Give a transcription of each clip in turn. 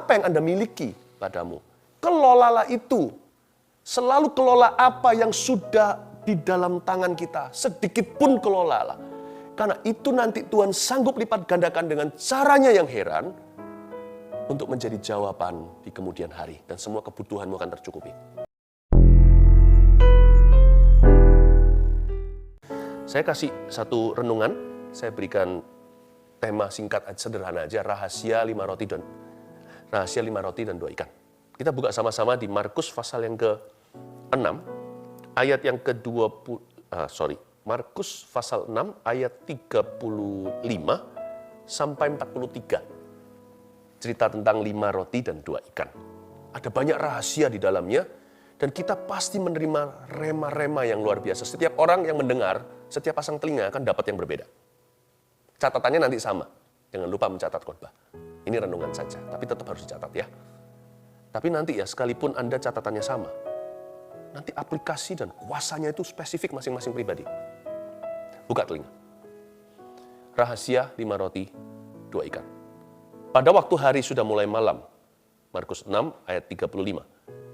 apa yang Anda miliki padamu. Kelolalah itu. Selalu kelola apa yang sudah di dalam tangan kita. Sedikit pun kelolalah. Karena itu nanti Tuhan sanggup lipat gandakan dengan caranya yang heran untuk menjadi jawaban di kemudian hari. Dan semua kebutuhanmu akan tercukupi. Saya kasih satu renungan. Saya berikan tema singkat sederhana aja. Rahasia 5 roti dan 2 ikan. Kita buka sama-sama di Markus pasal yang ke-6. Ayat yang Markus pasal 6 ayat 35 sampai 43. Cerita tentang 5 roti dan 2 ikan. Ada banyak rahasia di dalamnya dan kita pasti menerima rema-rema yang luar biasa. Setiap orang yang mendengar, setiap pasang telinga akan dapat yang berbeda. Catatannya nanti sama. Jangan lupa mencatat khotbah. Ini renungan saja, tapi tetap harus dicatat ya. Tapi nanti ya, sekalipun Anda catatannya sama, nanti aplikasi dan kuasanya itu spesifik masing-masing pribadi. Buka telinga. Rahasia 5 roti, 2 ikan. Pada waktu hari sudah mulai malam, Markus 6 ayat 35.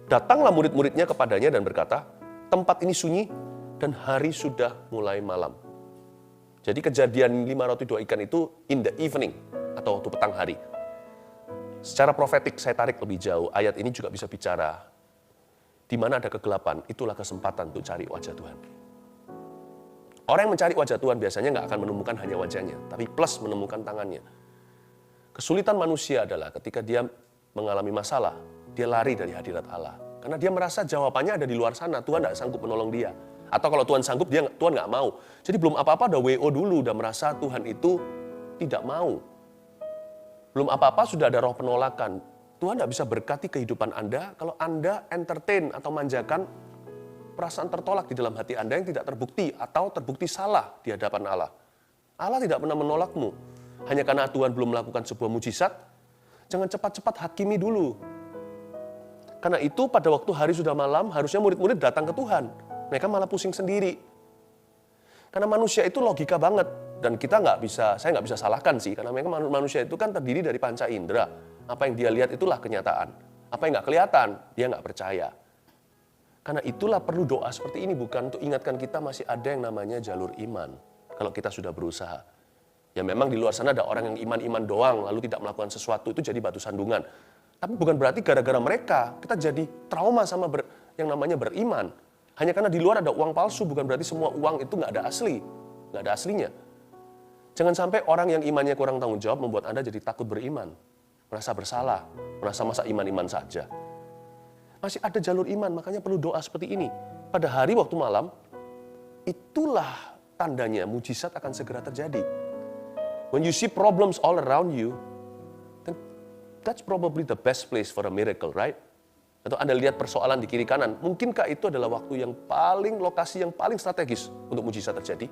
Datanglah murid-muridnya kepadanya dan berkata, tempat ini sunyi dan hari sudah mulai malam. Jadi kejadian 5 roti 2 ikan itu in the evening atau waktu petang hari. Secara profetik saya tarik lebih jauh, ayat ini juga bisa bicara di mana ada kegelapan, itulah kesempatan untuk cari wajah Tuhan. Orang yang mencari wajah Tuhan biasanya nggak akan menemukan hanya wajahnya, tapi plus menemukan tangannya. Kesulitan manusia adalah ketika dia mengalami masalah, dia lari dari hadirat Allah. Karena dia merasa jawabannya ada di luar sana, Tuhan nggak sanggup menolong dia. Atau kalau Tuhan sanggup, Tuhan nggak mau. Jadi belum apa-apa udah WO dulu, udah merasa Tuhan itu tidak mau. Belum apa-apa sudah ada roh penolakan. Tuhan tidak bisa berkati kehidupan Anda kalau Anda entertain atau manjakan perasaan tertolak di dalam hati Anda yang tidak terbukti atau terbukti salah di hadapan Allah. Allah tidak pernah menolakmu. Hanya karena Tuhan belum melakukan sebuah mujizat, jangan cepat-cepat hakimi dulu. Karena itu pada waktu hari sudah malam, harusnya murid-murid datang ke Tuhan. Mereka malah pusing sendiri. Karena manusia itu logika banget. Dan saya nggak bisa salahkan sih, karena memang manusia itu kan terdiri dari panca indera. Apa yang dia lihat itulah kenyataan. Apa yang nggak kelihatan, dia nggak percaya. Karena itulah perlu doa seperti ini, bukan untuk ingatkan kita masih ada yang namanya jalur iman. Kalau kita sudah berusaha. Ya memang di luar sana ada orang yang iman-iman doang, lalu tidak melakukan sesuatu, itu jadi batu sandungan. Tapi bukan berarti gara-gara mereka, kita jadi trauma sama yang namanya beriman. Hanya karena di luar ada uang palsu, bukan berarti semua uang itu nggak ada asli. Nggak ada aslinya. Jangan sampai orang yang imannya kurang tanggung jawab membuat Anda jadi takut beriman. Merasa bersalah, merasa masa iman-iman saja. Masih ada jalur iman, makanya perlu doa seperti ini. Pada hari waktu malam, itulah tandanya mujizat akan segera terjadi. When you see problems all around you, then that's probably the best place for a miracle, right? Atau Anda lihat persoalan di kiri kanan, mungkinkah itu adalah lokasi yang paling strategis untuk mujizat terjadi?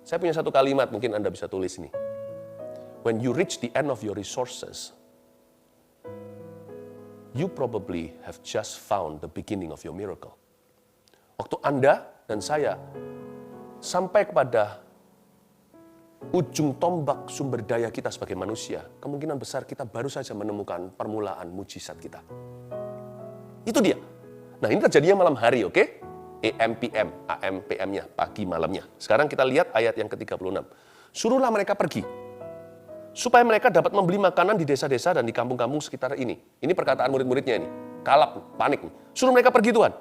Saya punya satu kalimat, mungkin Anda bisa tulis ini. When you reach the end of your resources, you probably have just found the beginning of your miracle. Waktu Anda dan saya sampai kepada ujung tombak sumber daya kita sebagai manusia, kemungkinan besar kita baru saja menemukan permulaan mujizat kita. Itu dia. Nah, ini terjadinya malam hari, oke? AM, PM, AM, PM-nya, pagi, malamnya. Sekarang kita lihat ayat yang ke-36. Suruhlah mereka pergi, supaya mereka dapat membeli makanan di desa-desa dan di kampung-kampung sekitar ini. Ini perkataan murid-muridnya ini. Kalap, panik nih. Suruh mereka pergi, Tuhan.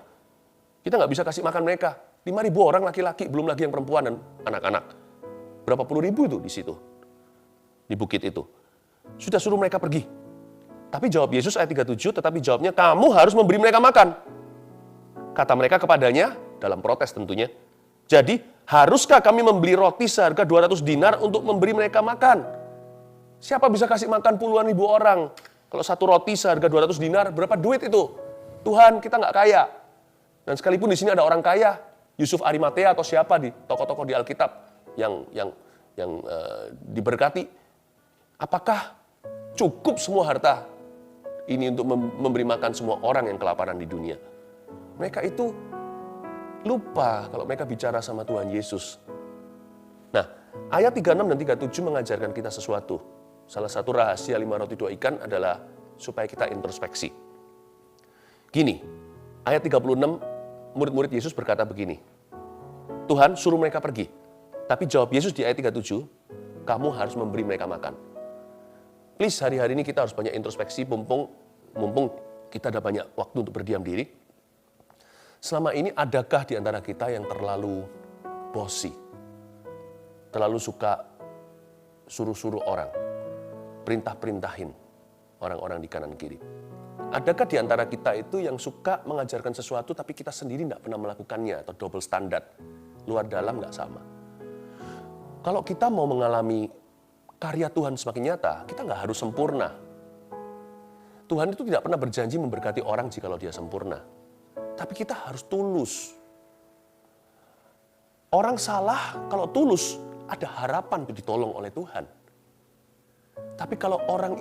Kita nggak bisa kasih makan mereka. 5.000 orang laki-laki, belum lagi yang perempuan dan anak-anak. Berapa puluh ribu itu di situ, di bukit itu. Sudah suruh mereka pergi. Tapi jawab Yesus ayat 37, tetapi jawabnya, kamu harus memberi mereka makan. Kata mereka kepadanya, dalam protes tentunya, jadi haruskah kami membeli roti seharga 200 dinar untuk memberi mereka makan? Siapa bisa kasih makan puluhan ribu orang? Kalau satu roti seharga 200 dinar, berapa duit itu? Tuhan, kita nggak kaya. Dan sekalipun di sini ada orang kaya, Yusuf Arimatea atau siapa di tokoh-tokoh di Alkitab yang diberkati, apakah cukup semua harta ini untuk memberi makan semua orang yang kelaparan di dunia? Mereka itu lupa kalau mereka bicara sama Tuhan Yesus. Nah, ayat 36 dan 37 mengajarkan kita sesuatu. Salah satu rahasia 5 roti 2 ikan adalah supaya kita introspeksi. Gini, ayat 36, murid-murid Yesus berkata begini, Tuhan suruh mereka pergi. Tapi jawab Yesus di ayat 37, kamu harus memberi mereka makan. Please, hari-hari ini kita harus banyak introspeksi, mumpung kita ada banyak waktu untuk berdiam diri. Selama ini adakah di antara kita yang terlalu bossy, terlalu suka suruh-suruh orang, perintah-perintahin orang-orang di kanan kiri? Adakah di antara kita itu yang suka mengajarkan sesuatu tapi kita sendiri tidak pernah melakukannya atau double standard, luar dalam nggak sama? Kalau kita mau mengalami karya Tuhan semakin nyata, kita nggak harus sempurna. Tuhan itu tidak pernah berjanji memberkati orang jikalau dia sempurna. Tapi kita harus tulus. Orang salah kalau tulus, ada harapan untuk ditolong oleh Tuhan. Tapi kalau orang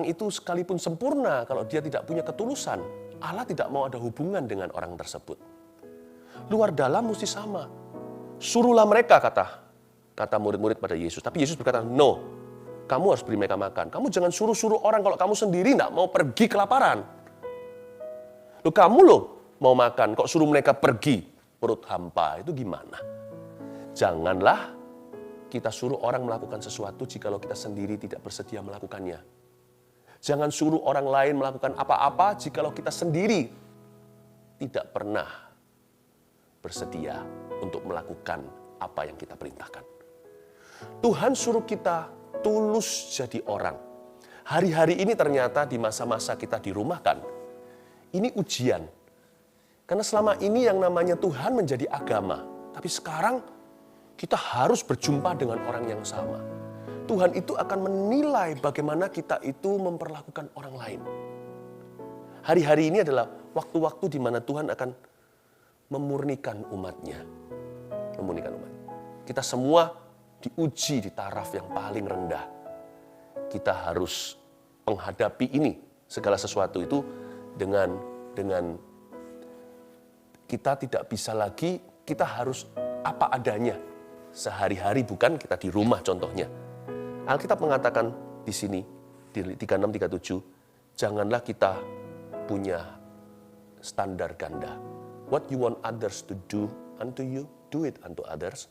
itu sekalipun sempurna, kalau dia tidak punya ketulusan, Allah tidak mau ada hubungan dengan orang tersebut. Luar dalam mesti sama. Suruhlah mereka, kata murid-murid pada Yesus. Tapi Yesus berkata, no, kamu harus beri mereka makan. Kamu jangan suruh-suruh orang kalau kamu sendiri tidak mau pergi kelaparan. Kamu mau makan, kok suruh mereka pergi, perut hampa, itu gimana? Janganlah kita suruh orang melakukan sesuatu jikalau kita sendiri tidak bersedia melakukannya. Jangan suruh orang lain melakukan apa-apa jikalau kita sendiri tidak pernah bersedia untuk melakukan apa yang kita perintahkan. Tuhan suruh kita tulus jadi orang. Hari-hari ini ternyata di masa-masa kita dirumahkan, ini ujian. Karena selama ini yang namanya Tuhan menjadi agama. Tapi sekarang kita harus berjumpa dengan orang yang sama. Tuhan itu akan menilai bagaimana kita itu memperlakukan orang lain. Hari-hari ini adalah waktu-waktu di mana Tuhan akan memurnikan umatnya. Kita semua diuji di taraf yang paling rendah. Kita harus menghadapi ini, segala sesuatu itu dengan kita tidak bisa lagi, kita harus apa adanya. Sehari-hari, bukan kita di rumah contohnya. Alkitab mengatakan di sini, di 36-37, janganlah kita punya standar ganda. What you want others to do unto you, do it unto others.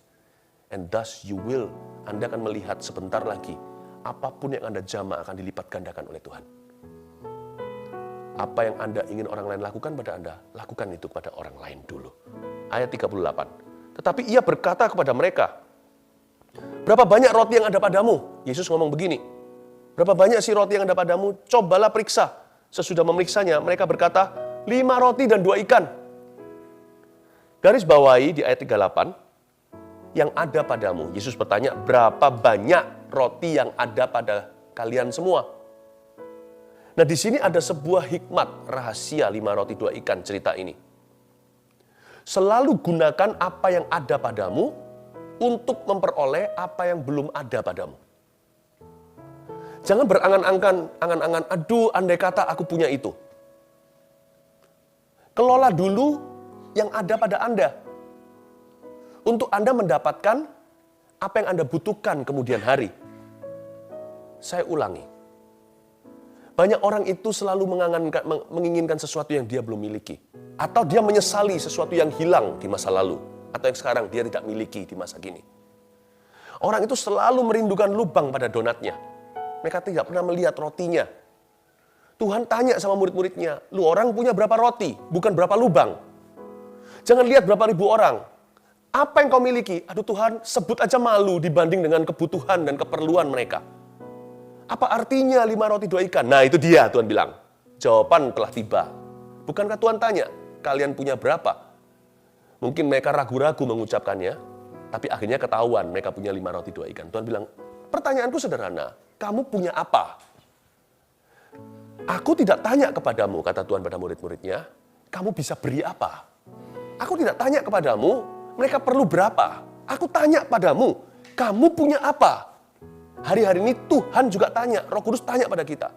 And thus you will. Anda akan melihat sebentar lagi, apapun yang Anda jama akan dilipat gandakan oleh Tuhan. Apa yang Anda ingin orang lain lakukan pada Anda, lakukan itu kepada orang lain dulu. Ayat 38. Tetapi ia berkata kepada mereka, berapa banyak roti yang ada padamu? Yesus ngomong begini, berapa banyak sih roti yang ada padamu? Cobalah periksa. Sesudah memeriksanya, mereka berkata, 5 roti dan 2 ikan. Garis bawahi di ayat 38, yang ada padamu. Yesus bertanya, berapa banyak roti yang ada pada kalian semua? Nah, di sini ada sebuah hikmat rahasia 5 roti 2 ikan cerita ini. Selalu gunakan apa yang ada padamu untuk memperoleh apa yang belum ada padamu. Jangan berangan-angan, aduh andai kata aku punya itu. Kelola dulu yang ada pada Anda. Untuk Anda mendapatkan apa yang Anda butuhkan kemudian hari. Saya ulangi. Banyak orang itu selalu menginginkan sesuatu yang dia belum miliki. Atau dia menyesali sesuatu yang hilang di masa lalu. Atau yang sekarang dia tidak miliki di masa kini. Orang itu selalu merindukan lubang pada donatnya. Mereka tidak pernah melihat rotinya. Tuhan tanya sama murid-muridnya, lu orang punya berapa roti? Bukan berapa lubang. Jangan lihat berapa ribu orang. Apa yang kau miliki? Aduh Tuhan, sebut aja malu dibanding dengan kebutuhan dan keperluan mereka. Apa artinya 5 roti 2 ikan? Nah itu dia Tuhan bilang. Jawaban telah tiba. Bukankah Tuhan tanya, kalian punya berapa? Mungkin mereka ragu-ragu mengucapkannya, tapi akhirnya ketahuan mereka punya 5 roti 2 ikan. Tuhan bilang, pertanyaanku sederhana, kamu punya apa? Aku tidak tanya kepadamu, kata Tuhan pada murid-muridnya, kamu bisa beri apa? Aku tidak tanya kepadamu, mereka perlu berapa? Aku tanya padamu, kamu punya apa? Hari-hari ini Tuhan juga tanya, Roh Kudus tanya pada kita.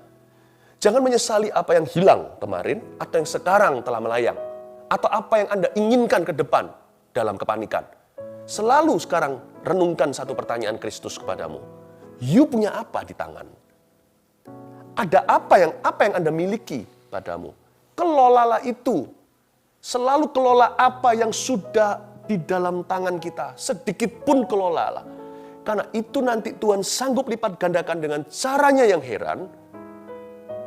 Jangan menyesali apa yang hilang kemarin, atau yang sekarang telah melayang. Atau apa yang Anda inginkan ke depan dalam kepanikan. Selalu sekarang renungkan satu pertanyaan Kristus kepadamu. You punya apa di tangan? Ada apa yang Anda miliki padamu. Kelolalah itu. Selalu kelola apa yang sudah di dalam tangan kita. Sedikit pun kelolalah. Karena itu nanti Tuhan sanggup lipat gandakan dengan caranya yang heran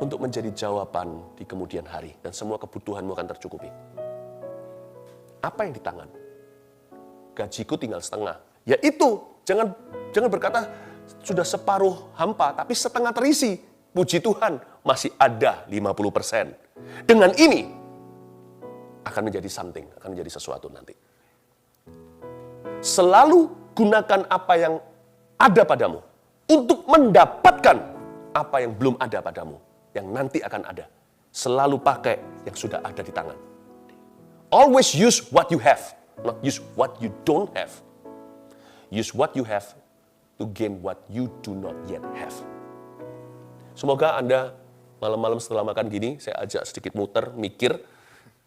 untuk menjadi jawaban di kemudian hari. Dan semua kebutuhanmu akan tercukupi. Apa yang di tangan? Gajiku tinggal setengah. Ya itu, jangan berkata sudah separuh hampa, tapi setengah terisi. Puji Tuhan, masih ada 50%. Dengan ini, akan menjadi something, akan menjadi sesuatu nanti. Selalu gunakan apa yang ada padamu untuk mendapatkan apa yang belum ada padamu, yang nanti akan ada. Selalu pakai yang sudah ada di tangan. Always use what you have, not use what you don't have. Use what you have to gain what you do not yet have. Semoga Anda malam-malam setelah makan gini, saya ajak sedikit muter, mikir,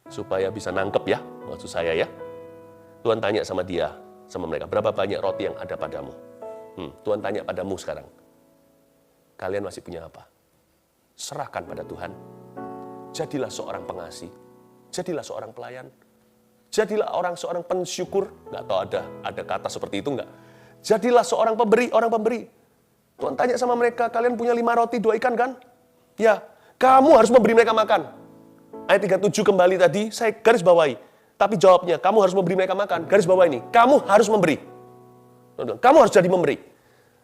supaya bisa nangkep ya, maksud saya ya. Tuhan tanya sama mereka, berapa banyak roti yang ada padamu? Tuhan tanya padamu sekarang, kalian masih punya apa? Serahkan pada Tuhan. Jadilah seorang pengasih, jadilah seorang pelayan, jadilah seorang pensyukur. Nggak tahu ada kata seperti itu nggak? Jadilah seorang pemberi, orang pemberi. Tuhan tanya sama mereka, kalian punya 5 roti, 2 ikan kan? Ya, kamu harus memberi mereka makan. Ayat 37 kembali tadi, saya garis bawahi. Tapi jawabnya, kamu harus memberi mereka makan. Garis bawah ini, kamu harus memberi. Kamu harus jadi memberi.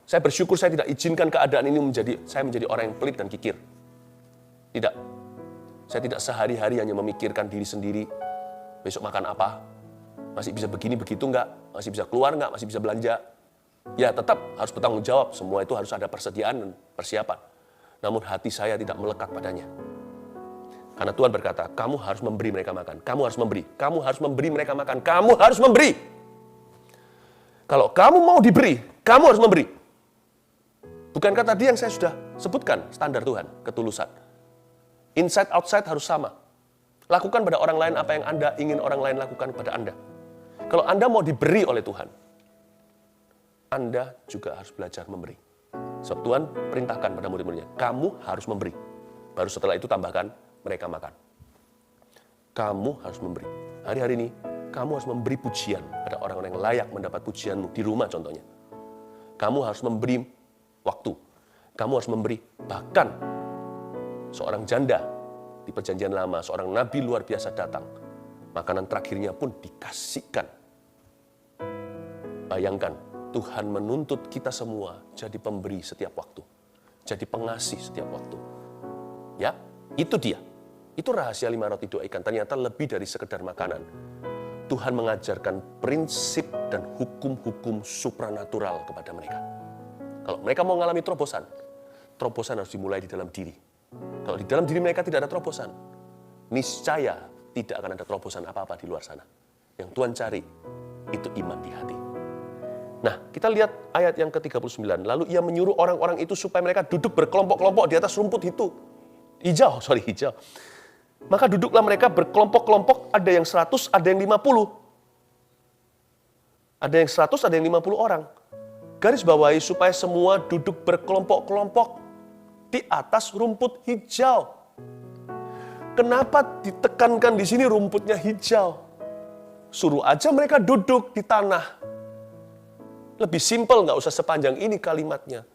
Saya bersyukur saya tidak izinkan keadaan ini saya menjadi orang yang pelit dan kikir. Tidak. Saya tidak sehari-hari hanya memikirkan diri sendiri. Besok makan apa? Masih bisa begini, begitu enggak? Masih bisa keluar enggak? Masih bisa belanja? Ya tetap harus bertanggung jawab. Semua itu harus ada persediaan dan persiapan. Namun hati saya tidak melekat padanya. Karena Tuhan berkata, kamu harus memberi mereka makan. Kamu harus memberi. Kamu harus memberi mereka makan. Kamu harus memberi. Kalau kamu mau diberi, kamu harus memberi. Bukankah tadi yang saya sudah sebutkan, standar Tuhan, ketulusan. Inside, outside harus sama. Lakukan pada orang lain apa yang Anda ingin orang lain lakukan pada Anda. Kalau Anda mau diberi oleh Tuhan, Anda juga harus belajar memberi. Sebab Tuhan perintahkan pada murid-muridnya, kamu harus memberi. Baru setelah itu tambahkan, mereka makan. Kamu harus memberi. Hari-hari ini, kamu harus memberi pujian pada orang-orang yang layak mendapat pujianmu. Di rumah contohnya. Kamu harus memberi waktu. Kamu harus memberi bahkan seorang janda di perjanjian lama, seorang nabi luar biasa datang. Makanan terakhirnya pun dikasihkan. Bayangkan, Tuhan menuntut kita semua jadi pemberi setiap waktu. Jadi pengasih setiap waktu. Ya, itu dia. Itu rahasia 5 roti 2 ikan. Ternyata lebih dari sekedar makanan. Tuhan mengajarkan prinsip dan hukum-hukum supranatural kepada mereka. Kalau mereka mau mengalami terobosan harus dimulai di dalam diri. Kalau di dalam diri mereka tidak ada terobosan, niscaya tidak akan ada terobosan apa-apa di luar sana. Yang Tuhan cari, itu iman di hati. Nah, kita lihat ayat yang ke-39. Lalu ia menyuruh orang-orang itu supaya mereka duduk berkelompok-kelompok di atas rumput hijau. Maka duduklah mereka berkelompok-kelompok, ada yang 100, ada yang 50. Ada yang 100, ada yang 50 orang. Garis bawahi supaya semua duduk berkelompok-kelompok di atas rumput hijau. Kenapa ditekankan di sini rumputnya hijau? Suruh aja mereka duduk di tanah. Lebih simpel, nggak usah sepanjang ini kalimatnya.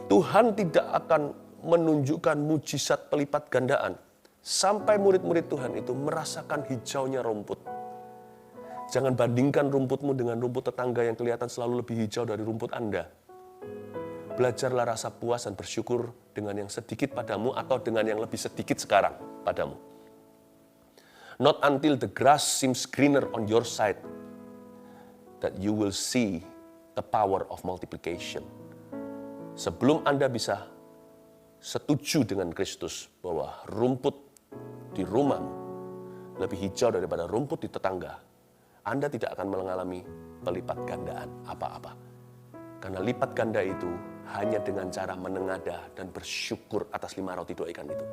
Tuhan tidak akan menunjukkan mujizat pelipat gandaan sampai murid-murid Tuhan itu merasakan hijaunya rumput. Jangan bandingkan rumputmu dengan rumput tetangga yang kelihatan selalu lebih hijau dari rumput Anda. Belajarlah rasa puas dan bersyukur dengan yang sedikit padamu atau dengan yang lebih sedikit sekarang padamu. Not until the grass seems greener on your side that you will see the power of multiplication. Sebelum Anda bisa setuju dengan Kristus bahwa rumput di rumahmu lebih hijau daripada rumput di tetangga, Anda tidak akan mengalami pelipat gandaan apa-apa. Karena lipat ganda itu hanya dengan cara menengadah dan bersyukur atas 5 roti 2 ikan itu.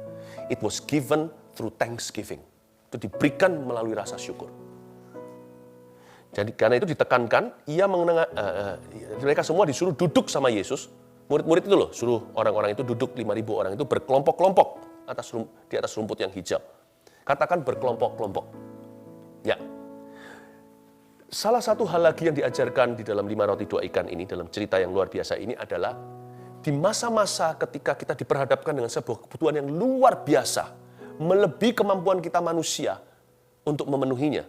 It was given through thanksgiving. Itu diberikan melalui rasa syukur. Jadi karena itu ditekankan, mereka semua disuruh duduk sama Yesus Murid-murid itu loh, suruh orang-orang itu duduk 5.000 orang itu berkelompok-kelompok di atas rumput yang hijau. Katakan berkelompok-kelompok. Ya. Salah satu hal lagi yang diajarkan di dalam 5 roti 2 ikan ini, dalam cerita yang luar biasa ini adalah di masa-masa ketika kita diperhadapkan dengan sebuah kebutuhan yang luar biasa, melebihi kemampuan kita manusia untuk memenuhinya.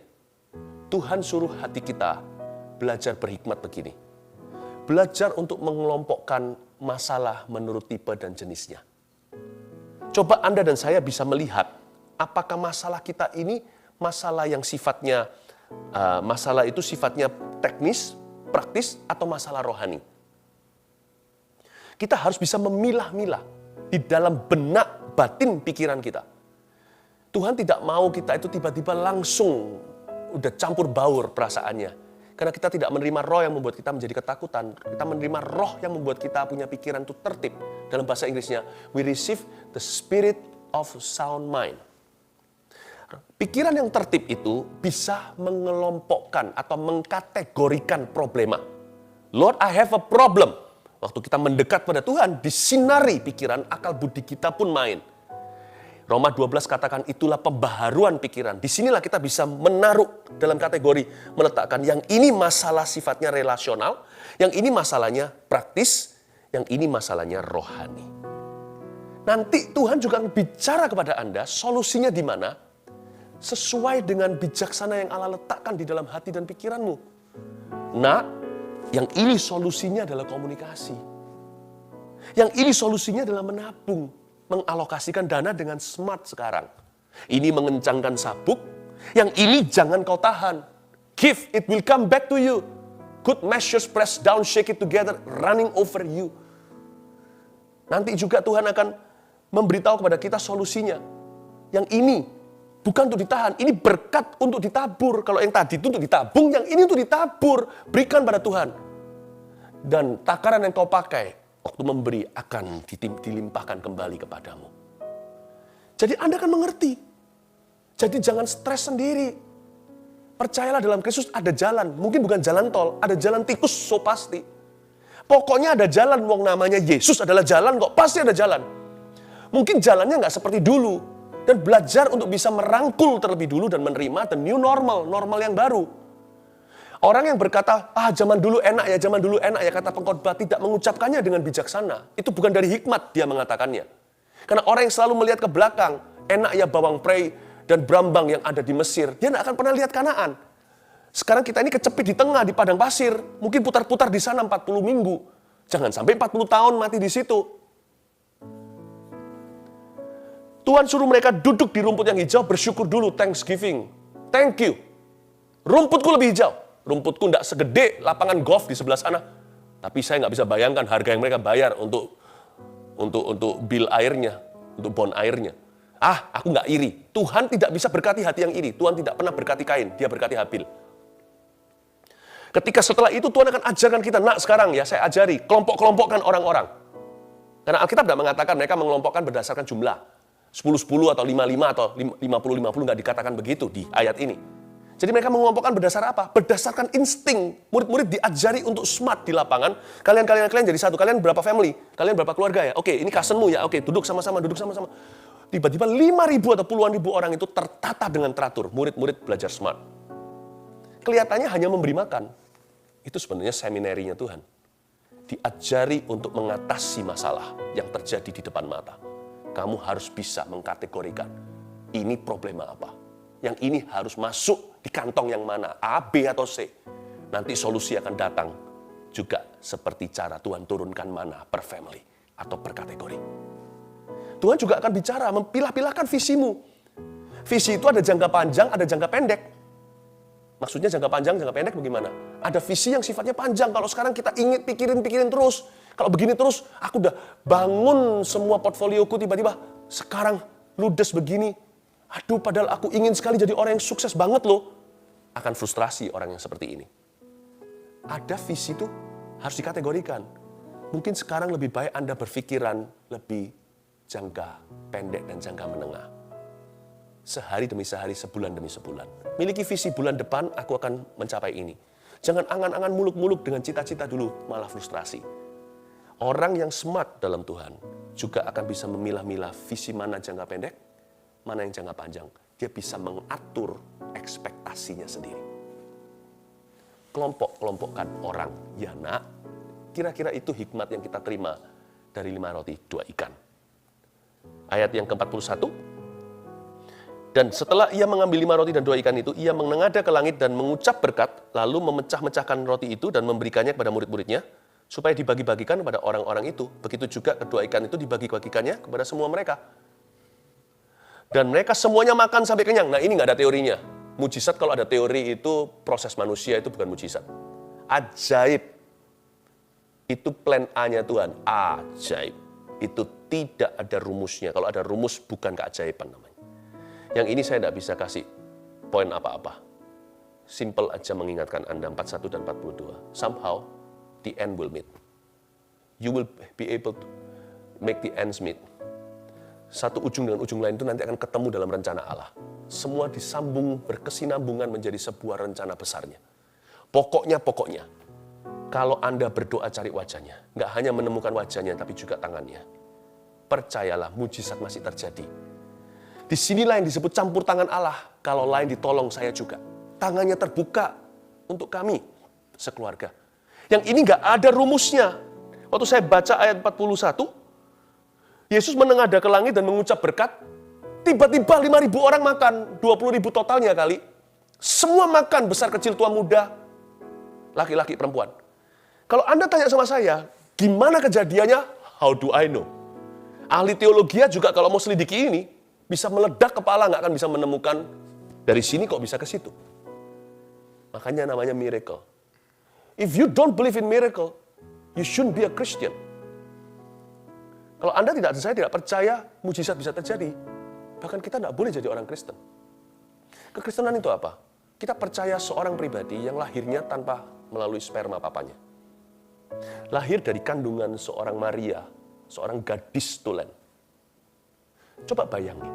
Tuhan suruh hati kita belajar berhikmat begini. Belajar untuk mengelompokkan masalah menurut tipe dan jenisnya. Coba Anda dan saya bisa melihat apakah masalah kita ini masalah yang sifatnya masalah itu sifatnya teknis, praktis, atau masalah rohani. Kita harus bisa memilah-milah di dalam benak batin pikiran kita. Tuhan tidak mau kita itu tiba-tiba langsung udah campur baur perasaannya. Karena kita tidak menerima roh yang membuat kita menjadi ketakutan. Kita menerima roh yang membuat kita punya pikiran itu tertib. Dalam bahasa Inggrisnya, we receive the spirit of sound mind. Pikiran yang tertib itu bisa mengelompokkan atau mengkategorikan problema. Lord, I have a problem. Waktu kita mendekat pada Tuhan, disinari pikiran, akal budi kita pun main. Roma 12 katakan itulah pembaharuan pikiran. Disinilah kita bisa menaruh dalam kategori, meletakkan yang ini masalah sifatnya relasional, yang ini masalahnya praktis, yang ini masalahnya rohani. Nanti Tuhan juga bicara kepada Anda, solusinya di mana? Sesuai dengan bijaksana yang Allah letakkan di dalam hati dan pikiranmu. Nah, yang ini solusinya adalah komunikasi. Yang ini solusinya adalah menabung. Mengalokasikan dana dengan smart sekarang. Ini mengencangkan sabuk, yang ini jangan kau tahan. Give, it will come back to you. Good measures press down, shake it together, running over you. Nanti juga Tuhan akan memberitahu kepada kita solusinya. Yang ini bukan untuk ditahan, ini berkat untuk ditabur. Kalau yang tadi itu untuk ditabung, yang ini untuk ditabur. Berikan pada Tuhan. Dan takaran yang kau pakai, waktu memberi akan dilimpahkan kembali kepadamu. Jadi Anda akan mengerti. Jadi jangan stres sendiri. Percayalah dalam Kristus ada jalan. Mungkin bukan jalan tol, ada jalan tikus, so pasti. Pokoknya ada jalan, wong namanya Yesus adalah jalan kok, pasti ada jalan. Mungkin jalannya nggak seperti dulu. Dan belajar untuk bisa merangkul terlebih dulu dan menerima the new normal, normal yang baru. Orang yang berkata, zaman dulu enak ya, kata pengkhotbah, tidak mengucapkannya dengan bijaksana. Itu bukan dari hikmat dia mengatakannya. Karena orang yang selalu melihat ke belakang, enak ya bawang prei dan brambang yang ada di Mesir, dia tidak akan pernah lihat Kanaan. Sekarang kita ini kecepit di tengah, di padang pasir, mungkin putar-putar di sana 40 minggu. Jangan sampai 40 tahun mati di situ. Tuhan suruh mereka duduk di rumput yang hijau, bersyukur dulu, thanksgiving. Thank you. Rumputku lebih hijau. Rumputku tidak segede lapangan golf di sebelah sana. Tapi saya nggak bisa bayangkan harga yang mereka bayar untuk bil airnya, untuk bon airnya. Aku nggak iri. Tuhan tidak bisa berkati hati yang iri. Tuhan tidak pernah berkati Kain, dia berkati Habil. Ketika setelah itu Tuhan akan ajarkan kita, sekarang ya saya ajari, kelompok-kelompokkan orang-orang. Karena Alkitab tidak mengatakan mereka mengelompokkan berdasarkan jumlah. 10-10 atau 5-5 atau 50-50 nggak dikatakan begitu di ayat ini. Jadi mereka mengelompokkan berdasar apa? Berdasarkan insting. Murid-murid diajari untuk smart di lapangan. Kalian jadi satu. Kalian berapa family? Kalian berapa keluarga ya? Oke, ini cousinmu ya? Oke, duduk sama-sama. Tiba-tiba 5.000 atau puluhan ribu orang itu tertata dengan teratur. Murid-murid belajar smart. Kelihatannya hanya memberi makan. Itu sebenarnya seminarinya Tuhan. Diajari untuk mengatasi masalah yang terjadi di depan mata. Kamu harus bisa mengkategorikan. Ini problema apa? Yang ini harus masuk di kantong yang mana? A, B, atau C. Nanti solusi akan datang juga seperti cara Tuhan turunkan mana per family atau per kategori. Tuhan juga akan bicara, mempilah-pilahkan visimu. Visi itu ada jangka panjang, ada jangka pendek. Maksudnya jangka panjang, jangka pendek bagaimana? Ada visi yang sifatnya panjang. Kalau sekarang kita ingin pikirin terus. Kalau begini terus, aku udah bangun semua portfolioku, tiba-tiba sekarang ludes begini. Aduh, padahal aku ingin sekali jadi orang yang sukses banget loh. Akan frustrasi orang yang seperti ini. Ada visi itu harus dikategorikan. Mungkin sekarang lebih baik Anda berpikiran lebih jangka pendek dan jangka menengah. Sehari demi sehari, sebulan demi sebulan. Miliki visi bulan depan, aku akan mencapai ini. Jangan angan-angan muluk-muluk dengan cita-cita dulu, malah frustrasi. Orang yang smart dalam Tuhan juga akan bisa memilah-milah visi mana jangka pendek, mana yang jangka panjang. Dia bisa mengatur ekspektasinya sendiri. Kelompok-kelompokkan orang. Ya nak, kira-kira itu hikmat yang kita terima dari 5 roti 2 ikan. Ayat yang ke-41. Dan setelah ia mengambil 5 roti dan 2 ikan itu, ia menengadah ke langit dan mengucap berkat, lalu memecah-mecahkan roti itu dan memberikannya kepada murid-muridnya, supaya dibagi-bagikan kepada orang-orang itu. Begitu juga kedua ikan itu dibagi-bagikannya kepada semua mereka. Dan mereka semuanya makan sampai kenyang. Nah, ini nggak ada teorinya. Mujizat kalau ada teori itu proses manusia, itu bukan mujizat. Ajaib. Itu plan A-nya Tuhan. Ajaib. Itu tidak ada rumusnya. Kalau ada rumus, bukan keajaiban namanya. Yang ini saya tidak bisa kasih poin apa-apa. Simple aja mengingatkan Anda 41 dan 42. Somehow, the end will meet. You will be able to make the ends meet. Satu ujung dengan ujung lain itu nanti akan ketemu dalam rencana Allah. Semua disambung, berkesinambungan menjadi sebuah rencana besarnya. Pokoknya, kalau Anda berdoa cari wajahnya, nggak hanya menemukan wajahnya, tapi juga tangannya. Percayalah, mujizat masih terjadi. Disinilah yang disebut campur tangan Allah. Kalau lain ditolong, saya juga. Tangannya terbuka untuk kami, sekeluarga. Yang ini nggak ada rumusnya. Waktu saya baca ayat 41, Yesus menengadah ke langit dan mengucap berkat. Tiba-tiba 5.000 orang makan. 20.000 totalnya kali. Semua makan, besar, kecil, tua, muda. Laki-laki, perempuan. Kalau Anda tanya sama saya, gimana kejadiannya? How do I know? Ahli teologi juga kalau mau selidiki ini, bisa meledak kepala, nggak akan bisa menemukan dari sini kok bisa ke situ. Makanya namanya miracle. If you don't believe in miracle, you shouldn't be a Christian. Kalau saya tidak percaya mujizat bisa terjadi, bahkan kita tidak boleh jadi orang Kristen. Kekristenan itu apa? Kita percaya seorang pribadi yang lahirnya tanpa melalui sperma papanya. Lahir dari kandungan seorang Maria, seorang gadis tulen. Coba bayangin.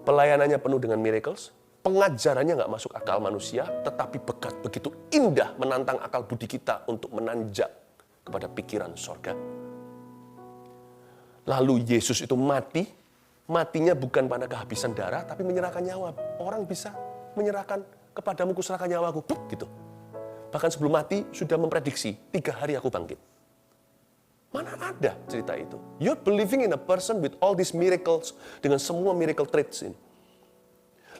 Pelayanannya penuh dengan miracles, pengajarannya nggak masuk akal manusia, tetapi begitu indah menantang akal budi kita untuk menanjak kepada pikiran sorga. Lalu Yesus itu matinya bukan pada kehabisan darah, tapi menyerahkan nyawa. Orang bisa menyerahkan kepadamu, kuserahkan nyawaku, gitu. Bahkan sebelum mati sudah memprediksi, 3 hari aku bangkit. Mana ada cerita itu? You're believing in a person with all these miracles, dengan semua miracle traits ini.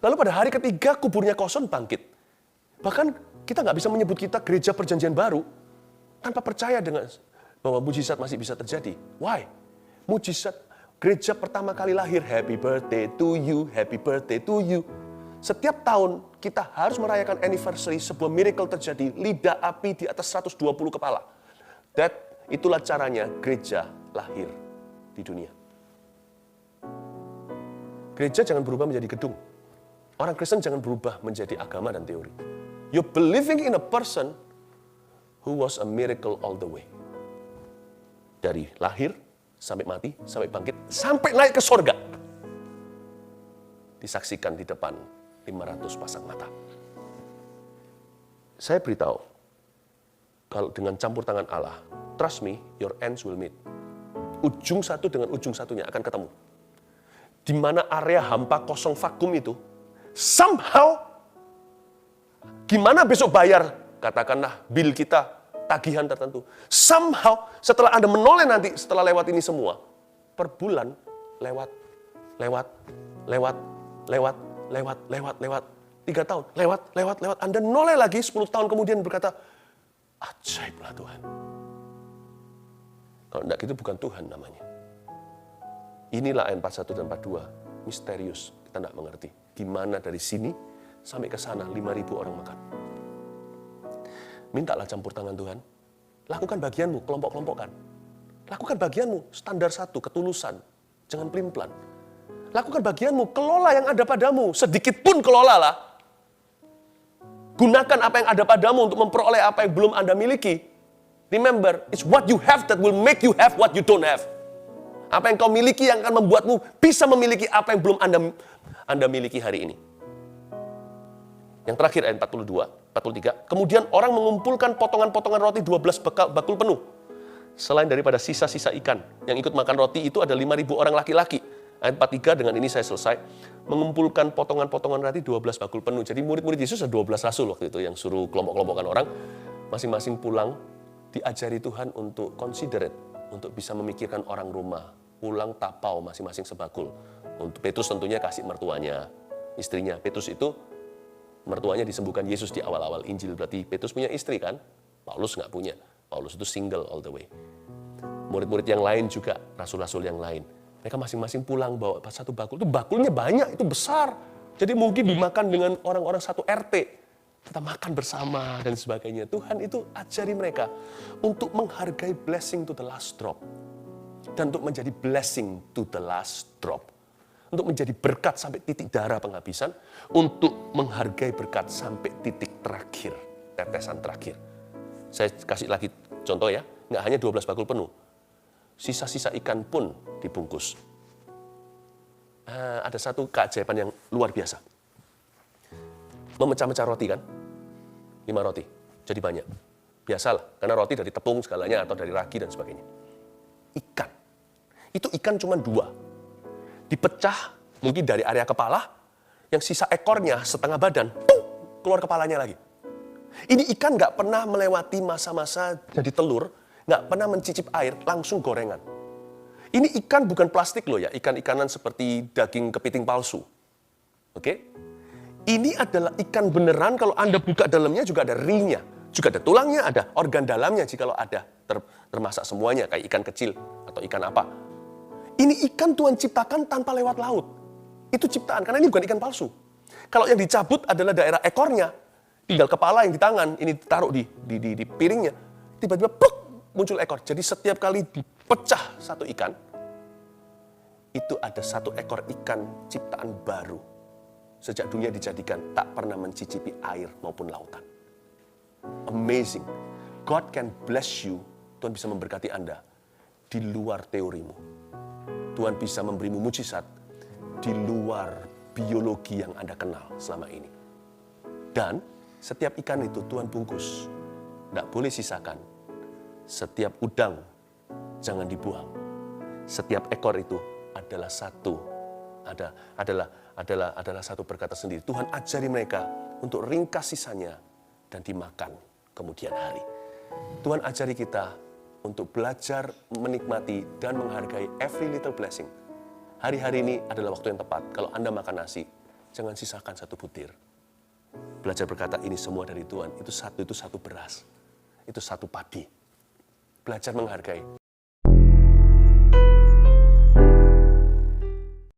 Lalu pada hari ketiga kuburnya kosong, bangkit. Bahkan kita nggak bisa menyebut kita gereja perjanjian baru tanpa percaya dengan bahwa mujizat masih bisa terjadi. Why? Mujizat gereja pertama kali lahir, happy birthday to you, happy birthday to you. Setiap tahun kita harus merayakan anniversary sebuah miracle terjadi, lidah api di atas 120 kepala. Itulah caranya gereja lahir di dunia. Gereja jangan berubah menjadi gedung. Orang Kristen jangan berubah menjadi agama dan teori. You're believing in a person who was a miracle all the way. Dari lahir, sampai mati, sampai bangkit, sampai naik ke sorga. Disaksikan di depan 500 pasang mata. Saya beritahu, kalau dengan campur tangan Allah, trust me, your ends will meet. Ujung satu dengan ujung satunya akan ketemu. Di mana area hampa kosong vakum itu, somehow, gimana besok bayar, katakanlah bill kita, tagihan tertentu. Somehow, setelah Anda menoleh nanti, setelah lewat ini semua, per bulan, lewat. 3 tahun, lewat. Anda noleh lagi, 10 tahun kemudian berkata, ajaiblah Tuhan. Kalau tidak gitu bukan Tuhan namanya. Inilah ayat 41 dan 42, misterius, kita tidak mengerti. Gimana dari sini sampai ke sana, 5.000 orang makan. Mintalah campur tangan Tuhan. Lakukan bagianmu, kelompok-kelompokkan. Lakukan bagianmu, standar 1, ketulusan. Jangan pelin-pelan. Lakukan bagianmu, kelola yang ada padamu. Sedikit pun kelolalah. Gunakan apa yang ada padamu untuk memperoleh apa yang belum Anda miliki. Remember, it's what you have that will make you have what you don't have. Apa yang kau miliki yang akan membuatmu bisa memiliki apa yang belum Anda miliki hari ini. Yang terakhir ayat 42, 43. Kemudian orang mengumpulkan potongan-potongan roti 12 bakul penuh. Selain daripada sisa-sisa ikan, yang ikut makan roti itu ada 5.000 orang laki-laki. Ayat 43, dengan ini saya selesai. Mengumpulkan potongan-potongan roti 12 bakul penuh. Jadi murid-murid Yesus ada 12 rasul waktu itu yang suruh kelompok-kelompokkan orang. Masing-masing pulang, diajari Tuhan untuk considerate, untuk bisa memikirkan orang rumah. Pulang tapau masing-masing sebakul. Untuk Petrus tentunya kasih mertuanya, istrinya. Petrus itu mertuanya disembuhkan Yesus di awal-awal Injil. Berarti Petrus punya istri kan? Paulus nggak punya. Paulus itu single all the way. Murid-murid yang lain juga, rasul-rasul yang lain. Mereka masing-masing pulang bawa satu bakul. Itu bakulnya banyak, itu besar. Jadi mungkin dimakan dengan orang-orang satu RT. Kita makan bersama dan sebagainya. Tuhan itu ajari mereka untuk menghargai blessing to the last drop. Dan untuk menjadi blessing to the last drop. Untuk menjadi berkat sampai titik darah penghabisan. Untuk menghargai berkat sampai titik terakhir. Tetesan terakhir. Saya kasih lagi contoh ya. Nggak hanya 12 bakul penuh. Sisa-sisa ikan pun dibungkus. Ada satu keajaiban yang luar biasa. Memecah-mecah roti kan? 5 roti, jadi banyak. Biasalah, karena roti dari tepung segalanya atau dari ragi dan sebagainya. Ikan. Itu ikan cuma 2. Dipecah mungkin dari area kepala, yang sisa ekornya setengah badan, keluar kepalanya lagi. Ini ikan nggak pernah melewati masa-masa jadi telur, nggak pernah mencicip air, langsung gorengan. Ini ikan bukan plastik loh ya, ikan-ikanan seperti daging kepiting palsu. Oke? Ini adalah ikan beneran, kalau Anda buka dalamnya juga ada ringnya. Juga ada tulangnya, ada organ dalamnya jikalau ada. Termasak semuanya, kayak ikan kecil atau ikan apa. Ini ikan Tuhan ciptakan tanpa lewat laut. Itu ciptaan, karena ini bukan ikan palsu. Kalau yang dicabut adalah daerah ekornya, tinggal kepala yang di tangan, ini ditaruh di piringnya, tiba-tiba muncul ekor. Jadi setiap kali dipecah satu ikan, itu ada satu ekor ikan ciptaan baru. Sejak dunia dijadikan, tak pernah mencicipi air maupun lautan. Amazing. God can bless you. Tuhan bisa memberkati Anda di luar teorimu. Tuhan bisa memberimu mujizat di luar biologi yang Anda kenal selama ini. Dan setiap ikan itu Tuhan bungkus. Tidak boleh sisakan. Setiap udang jangan dibuang. Setiap ekor itu adalah satu berkat tersendiri. Tuhan ajari mereka untuk ringkas sisanya dan dimakan kemudian hari. Tuhan ajari kita untuk belajar menikmati dan menghargai every little blessing. Hari-hari ini adalah waktu yang tepat. Kalau Anda makan nasi, jangan sisakan satu butir. Belajar berkata ini semua dari Tuhan. Itu satu beras. Itu satu padi. Belajar menghargai.